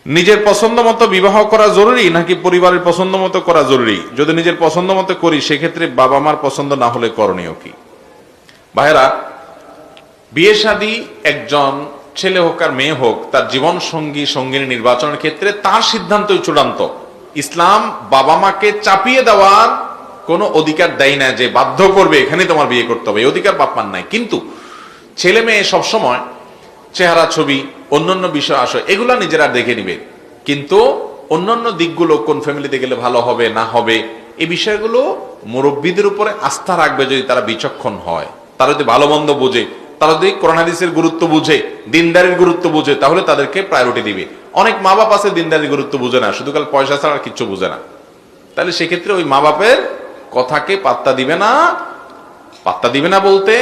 নিজের পছন্দ মতো বিবাহ করা জরুরি নাকি পরিবারের পছন্দ মতো করা জরুরি? যদি নিজের পছন্দ মতো করি সেক্ষেত্রে বাবা মার পছন্দ না হলে করণীয় কি? ভাইরা, বিয়ে শাদী একজন ছেলে হোক আর মেয়ে হোক তার জীবন সঙ্গী সঙ্গিনী নির্বাচনের ক্ষেত্রে তার সিদ্ধান্তই চূড়ান্ত। ইসলাম বাবা মাকে চাপিয়ে দেওয়ার কোনো অধিকার দেয় না যে বাধ্য করবে এখানে তোমার বিয়ে করতে হবে, এই অধিকার বাপ মার নাই। কিন্তু ছেলে মেয়ে সবসময় চেহারা, ছবি, অন্যান্য বিষয় আসে এগুলা নিজেরা দেখে নিবে, কিন্তু অন্যান্য দিকগুলো কোন ফ্যামিলিতে গেলে ভালো হবে না হবে এই বিষয়গুলো মুরব্বীদের উপরে আস্থা রাখবে। যদি তারা বিচক্ষণ হয়, তারা যদি ভালো মন্দ বুঝে, তারা যদি কোরআন হাদিসের গুরুত্ব বুঝে, দিনদারির গুরুত্ব বুঝে, তাহলে তাদেরকে প্রায়োরিটি দিবে। অনেক মা বাপ আছে দিনদারির গুরুত্ব বুঝে না, শুধু কাল পয়সা ছাড়া আর কিচ্ছু বুঝে না। তাহলে সেক্ষেত্রে ওই মা বাপের কথাকে পাত্তা দিবে না। পাত্তা দিবে না বলতে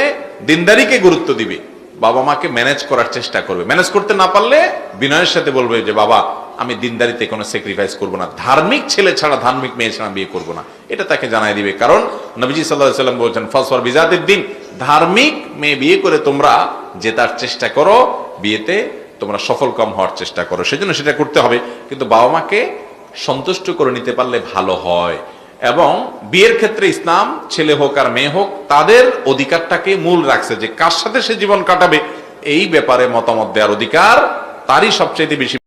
দিনদারিকে গুরুত্ব দিবে, বাবা মাকে ম্যানেজ করার চেষ্টা করবে। ম্যানেজ করতে না পারলে বিনয়ের সাথে বলবে যে বাবা আমি দিনদারিতে কোনো স্যাক্রিফাইস করব না, ধার্মিক ছেলে ছাড়া ধার্মিক মেয়ে ছাড়া বিয়ে করব না, এটা তাকে জানাই দিবে। কারণ নবীজি সাল্লাল্লাহু আলাইহি ওয়াসাল্লাম বলেছেন ফাসওয়ার বিজাতিদ দ্বীন, ধার্মিক মেয়ে বিয়ে করে তোমরা জেতার চেষ্টা করো, বিয়েতে তোমরা সফলকাম হওয়ার চেষ্টা করো। সেজন্য সেটা করতে হবে, কিন্তু বাবা মাকে সন্তুষ্ট করে নিতে পারলে ভালো হয়। এবং বিয়ের ক্ষেত্রে ইসলাম ছেলে হোক আর মেয়ে হোক তাদের অধিকারটাকে মূল রাখছে, যে কার সাথে সে জীবন কাটাবে এই ব্যাপারে মতামত দেওয়ার অধিকার তারই সবচেয়ে বেশি।